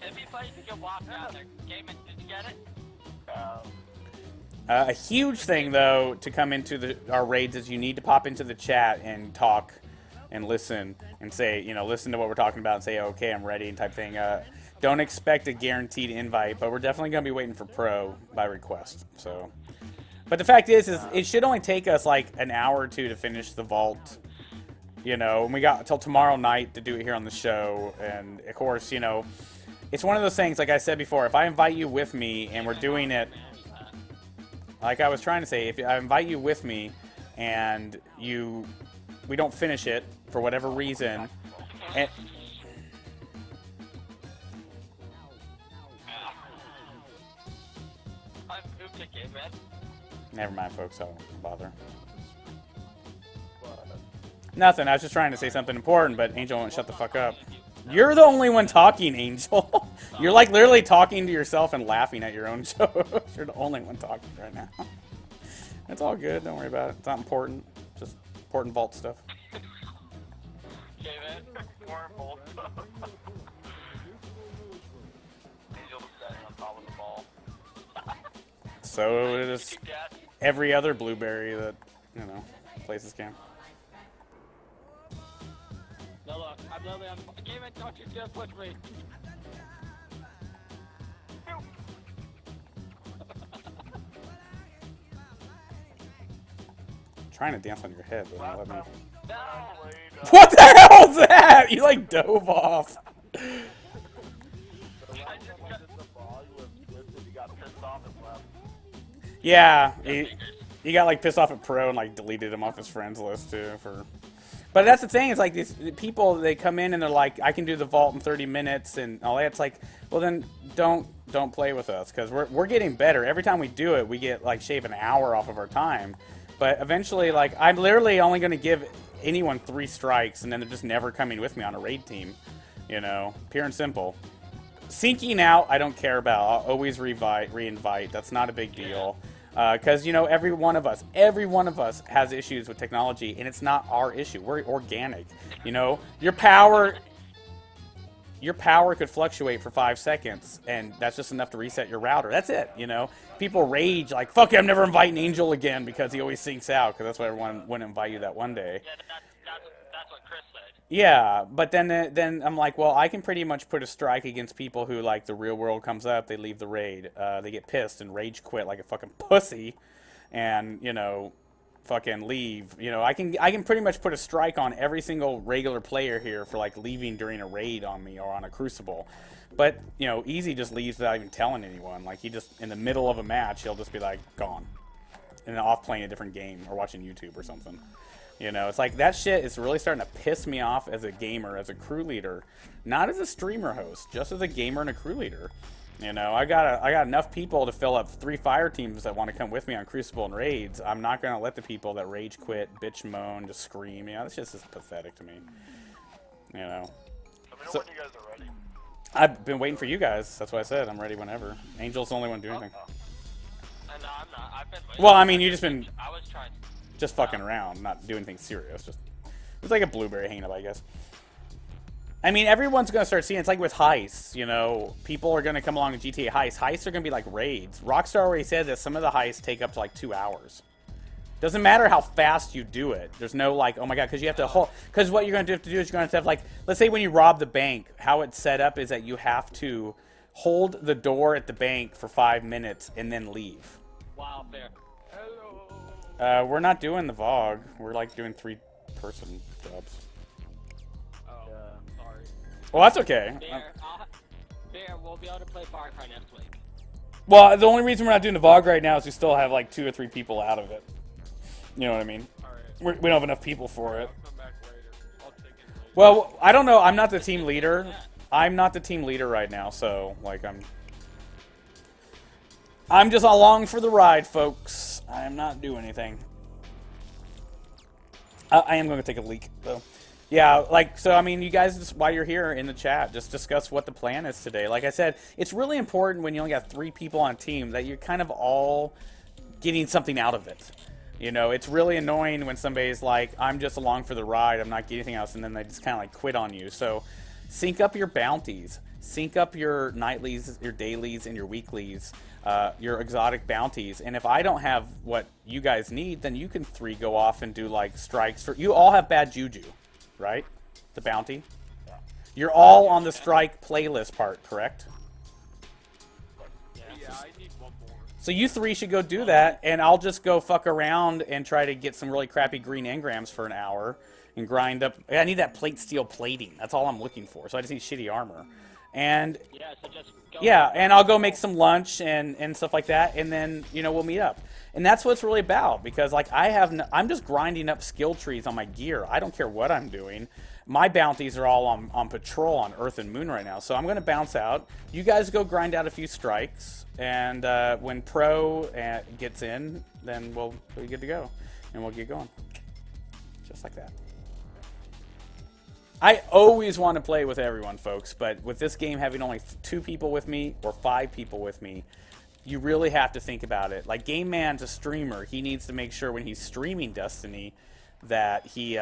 It'd be funny if you could walk down there. Game it, did you get it? A huge thing, though, to come into our raids is you need to pop into the chat and talk and listen and say, you know, listen to what we're talking about and say, okay, I'm ready and type thing. Don't expect a guaranteed invite, but we're definitely going to be waiting for pro by request. So, but the fact is it should only take us like an hour or two to finish the vault. You know, and we got until tomorrow night to do it here on the show. And of course, you know, it's one of those things, like I said before, if I invite you with me and we're doing it, like I was trying to say, if I invite you with me and we don't finish it for whatever reason, and never mind, folks, I won't bother. Nothing, I was just trying to say something important, but Angel won't shut the fuck up. You're the only one talking, Angel. You're like literally talking to yourself and laughing at your own show. You're the only one talking right now. It's all good, don't worry about it. It's not important. Just important vault stuff. Okay, man. More vault stuff. Angel's standing on top of the ball. So it is every other blueberry that, you know, plays this game. No, look, I'm literally on the game and don't you dare push me. Trying to dance on your head, but don't let me. No. What the hell is that? You like dove off. Yeah, he got like pissed off at Pro and like deleted him off his friends list too for. But that's the thing. It's like these people, they come in and they're like, I can do the vault in 30 minutes and all that. It's like, well then don't play with us because we're getting better every time we do it. We get like shave an hour off of our time, but eventually, like I'm literally only going to give anyone 3 strikes and then they're just never coming with me on a raid team. You know, pure and simple. Sinking out, I don't care about. I'll always re-invite. That's not a big deal. Because, you know, every one of us has issues with technology, and it's not our issue. We're organic. You know, your power could fluctuate for 5 seconds, and that's just enough to reset your router. That's it, you know. People rage like, fuck it, I'm never inviting Angel again because he always sinks out, because that's why everyone wouldn't invite you that one day. Yeah, that's what Chris said. Yeah, but then I'm like, well, I can pretty much put a strike against people who, like, the real world comes up, they leave the raid, they get pissed and rage quit like a fucking pussy, and, you know, fucking leave. You know, I can pretty much put a strike on every single regular player here for, like, leaving during a raid on me or on a Crucible. But, you know, Easy just leaves without even telling anyone. Like, he just, in the middle of a match, he'll just be, like, gone. And then off playing a different game or watching YouTube or something. You know, it's like that shit is really starting to piss me off as a gamer, as a crew leader, not as a streamer host, just as a gamer and a crew leader. You know, I got enough people to fill up 3 fire teams that want to come with me on Crucible and raids. I'm not going to let the people that rage quit, bitch moan, just scream. You know, that's just pathetic to me. You know. Let me know when you guys are ready. I've been waiting for you guys. That's why I said I'm ready whenever. Angel's the only one doing anything. No, I'm not. I've been waiting. Well, I mean, you just been I was trying. just fucking around, not doing anything serious. Just it's like a blueberry hang up, I guess. I mean, everyone's going to start seeing, it's like with heists, you know, people are going to come along to GTA heists. Heists are going to be like raids. Rockstar already said that some of the heists take up to like 2 hours. Doesn't matter how fast you do it. There's no like, oh my god, because you have to hold, because what you're going to have to do is you're going to have like, let's say when you rob the bank, how it's set up is that you have to hold the door at the bank for 5 minutes and then leave. Wow, fair. Hello. We're not doing the VOG. We're like doing 3-person jobs. Sorry. Well, that's okay. Bear, we'll be able to play Far Cry next week. Well, the only reason we're not doing the VOG right now is we still have like 2 or 3 people out of it. You know what I mean? Alright. We don't have enough people for it. I'll come back later. I'll take it later. Well, I don't know. I'm not the team leader. I'm not the team leader right now, so like I'm just along for the ride, folks. I'm not doing anything. I am going to take a leak, though. Yeah, like, so, I mean, you guys, just while you're here in the chat, just discuss what the plan is today. Like I said, it's really important when you only got 3 people on a team that you're kind of all getting something out of it. You know, it's really annoying when somebody's like, I'm just along for the ride, I'm not getting anything else, and then they just kind of like quit on you. So, sync up your bounties. sync up your nightlies, your dailies, and your weeklies, your exotic bounties. And if I don't have what you guys need, then you can 3 go off and do like strikes. You all have bad juju, right? The bounty. You're all on the strike playlist part, correct? Yeah, I need one more. So you 3 should go do that, and I'll just go fuck around and try to get some really crappy green engrams for an hour and grind up. I need that plate steel plating. That's all I'm looking for. So I just need shitty armor. And Yeah, so just go. yeah, and I'll go make some lunch and stuff like that, and then, you know, we'll meet up. And that's what it's really about, because like I'm just grinding up skill trees on my gear. I don't care what I'm doing. My bounties are all on patrol on Earth and Moon right now, so I'm going to bounce out. You guys go grind out a few strikes, and when Pro gets in, then we'll be good to go, and we'll get going. Just like that. I always want to play with everyone, folks, but with this game having only 2 people with me or 5 people with me, you really have to think about it. Like, Game Man's a streamer. He needs to make sure when he's streaming Destiny that he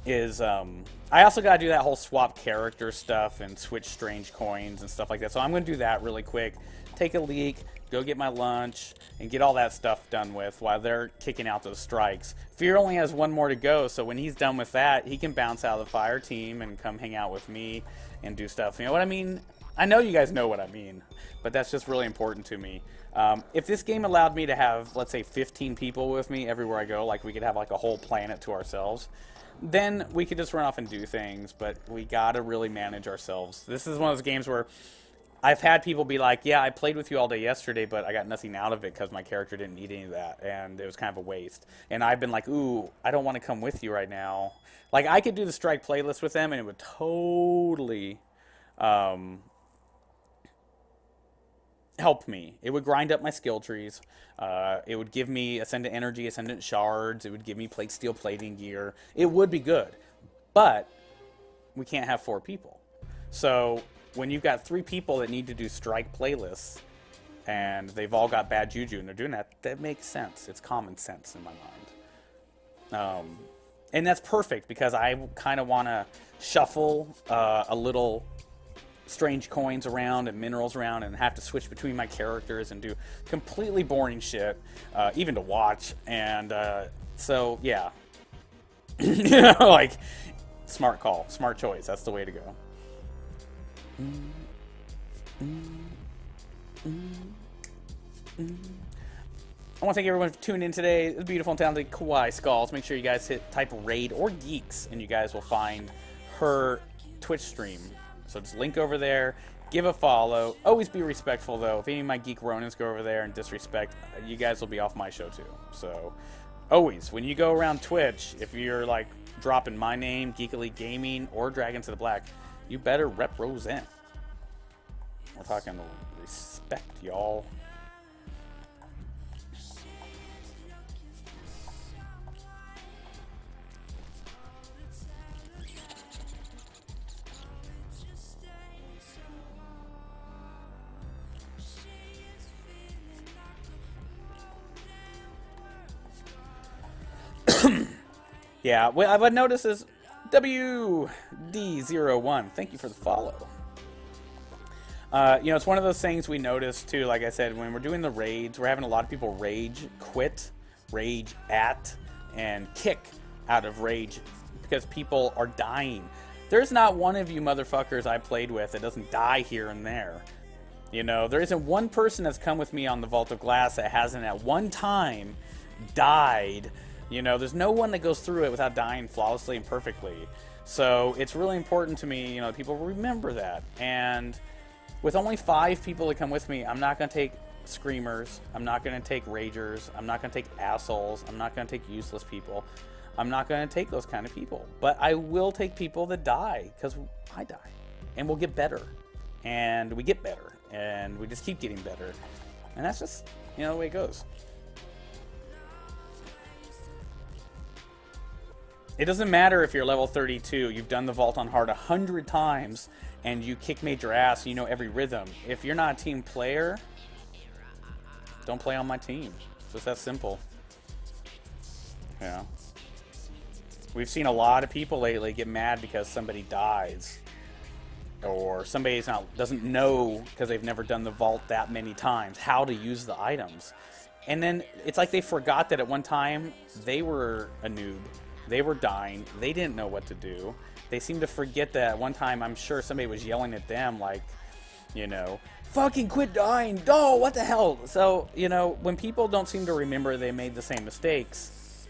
is... I also got to do that whole swap character stuff and switch strange coins and stuff like that. So I'm going to do that really quick. Take a leak, go get my lunch, and get all that stuff done with while they're kicking out those strikes. Fear only has 1 more to go, so when he's done with that, he can bounce out of the fire team and come hang out with me and do stuff. You know what I mean? I know you guys know what I mean, but that's just really important to me. If this game allowed me to have, let's say, 15 people with me everywhere I go, like we could have like a whole planet to ourselves, then we could just run off and do things, but we gotta really manage ourselves. This is one of those games where I've had people be like, yeah, I played with you all day yesterday, but I got nothing out of it because my character didn't need any of that, and it was kind of a waste. And I've been like, ooh, I don't want to come with you right now. Like, I could do the strike playlist with them, and it would totally help me. It would grind up my skill trees. It would give me Ascendant Energy, Ascendant Shards. It would give me plate steel plating gear. It would be good. But we can't have 4 people. So when you've got 3 people that need to do strike playlists, and they've all got bad juju and they're doing that, that makes sense. It's common sense in my mind. And that's perfect, because I kind of want to shuffle a little strange coins around and minerals around and have to switch between my characters and do completely boring shit, even to watch. And so, yeah. You know, like, smart call, smart choice. That's the way to go. I want to thank everyone for tuning in today. The beautiful and talented Kawaii Skulls. Make sure you guys type raid or Geeks, and you guys will find her Twitch stream. So just link over there, give a follow. Always be respectful, though. If any of my Geek Ronins go over there and disrespect, you guys will be off my show, too. So always, when you go around Twitch, if you're, like, dropping my name, Geek Elite Gaming, or Dragon to the Black, you better represent. We're talking respect, y'all. Yeah, what I noticed is WD01. Thank you for the follow. You know, it's one of those things we notice too. Like I said, when we're doing the raids, we're having a lot of people rage quit, rage at, and kick out of rage because people are dying. There's not one of you motherfuckers I played with that doesn't die here and there. You know, there isn't one person that's come with me on the Vault of Glass that hasn't at one time died. You know, there's no one that goes through it without dying flawlessly and perfectly. So it's really important to me, you know, people remember that. And with only 5 people that come with me, I'm not going to take screamers. I'm not going to take ragers. I'm not going to take assholes. I'm not going to take useless people. I'm not going to take those kind of people. But I will take people that die, because I die. And we'll get better. And we get better. And we just keep getting better. And that's just, you know, the way it goes. It doesn't matter if you're level 32, you've done the Vault on Hard 100 times, and you kick major ass, you know every rhythm. If you're not a team player, don't play on my team. It's just that simple. Yeah. We've seen a lot of people lately get mad because somebody dies, or somebody doesn't know because they've never done the vault that many times how to use the items. And then it's like they forgot that at one time they were a noob. They were dying. They didn't know what to do. They seem to forget that at one time I'm sure somebody was yelling at them like, you know, fucking quit dying. Oh, what the hell? So, you know, when people don't seem to remember they made the same mistakes,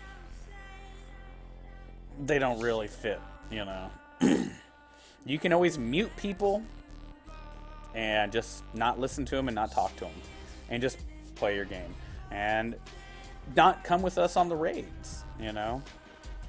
they don't really fit, you know. You can always mute people and just not listen to them and not talk to them and just play your game and not come with us on the raids, you know.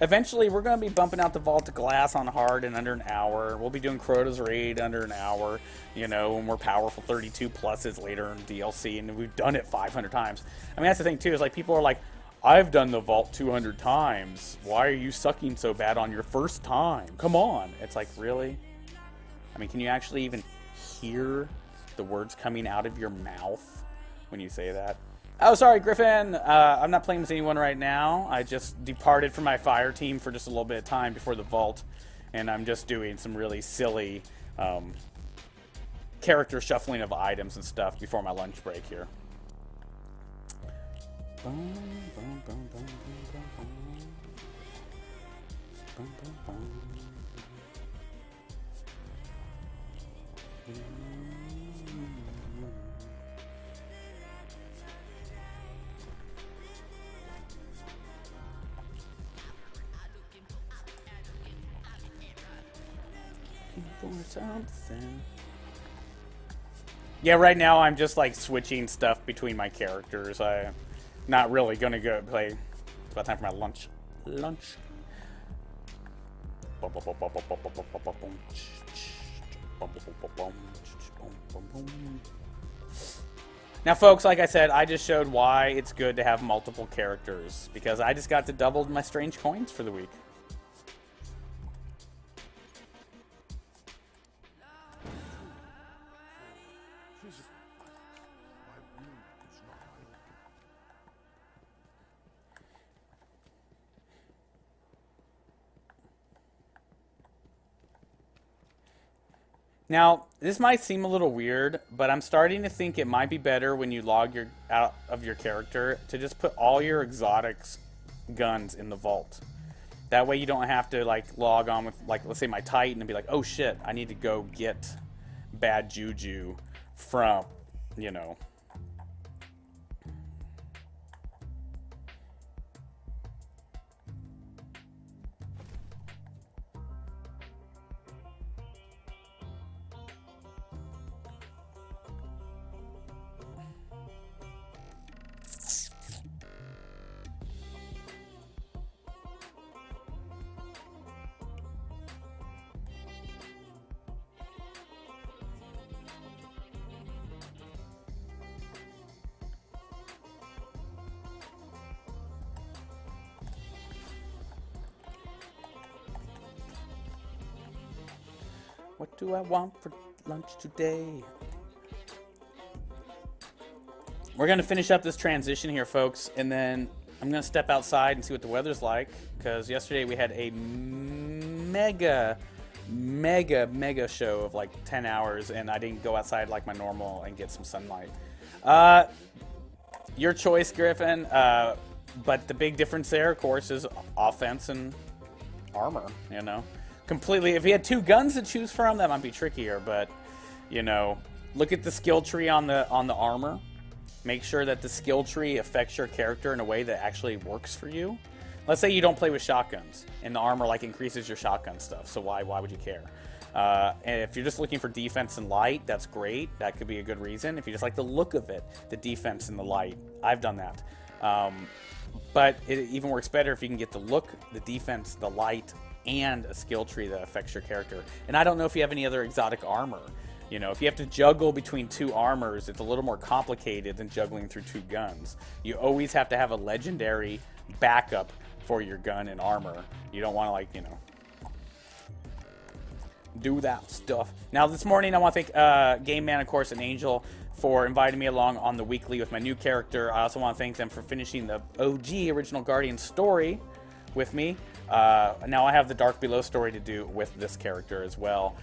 Eventually, we're going to be bumping out the Vault of Glass on hard in under an hour. We'll be doing Crota's Raid under an hour, you know, when we're powerful 32 pluses later in DLC, and we've done it 500 times. I mean, that's the thing, too, is like people are like, I've done the vault 200 times. Why are you sucking so bad on your first time? Come on. It's like, really? I mean, can you actually even hear the words coming out of your mouth when you say that? Oh, sorry, Griffin. I'm not playing with anyone right now. I just departed from my fire team for just a little bit of time before the vault, and I'm just doing some really silly character shuffling of items and stuff before my lunch break here. Boom, boom, boom, boom, boom, boom, boom, boom, boom. Something. Yeah, right now I'm just like switching stuff between my characters. I'm not really gonna go play. It's about time for my lunch. Now, folks, like I said, I just showed why it's good to have multiple characters, because I just got to double my strange coins for the week. Now, this might seem a little weird, but I'm starting to think it might be better when you log out of your character to just put all your exotics guns in the vault. That way you don't have to like log on with, like, let's say my Titan and be like, oh shit, I need to go get bad juju from, you know. What do I want for lunch today? We're going to finish up this transition here, folks, and then I'm going to step outside and see what the weather's like, because yesterday we had a mega show of like 10 hours, and I didn't go outside like my normal and get some sunlight. Your choice, Griffin, but the big difference there, of course, is offense and armor, you know. Completely. If he had two guns to choose from, that might be trickier. But, you know, look at the skill tree on the armor. Make sure that the skill tree affects your character in a way that actually works for you. Let's say you don't play with shotguns, and the armor like increases your shotgun stuff. So why would you care? And if you're just looking for defense and light, that's great. That could be a good reason. If you just like the look of it, the defense and the light, I've done that. But it even works better if you can get the look, the defense, the light, and a skill tree that affects your character. And I don't know if you have any other exotic armor. You know, if you have to juggle between two armors, it's a little more complicated than juggling through two guns. You always have to have a legendary backup for your gun and armor. You don't want to, like, you know, do that stuff. Now, this morning, I want to thank Game Man, of course, and Angel for inviting me along on the weekly with my new character. I also want to thank them for finishing the OG Original Guardian story with me. Now I have the Dark Below story to do with this character as well.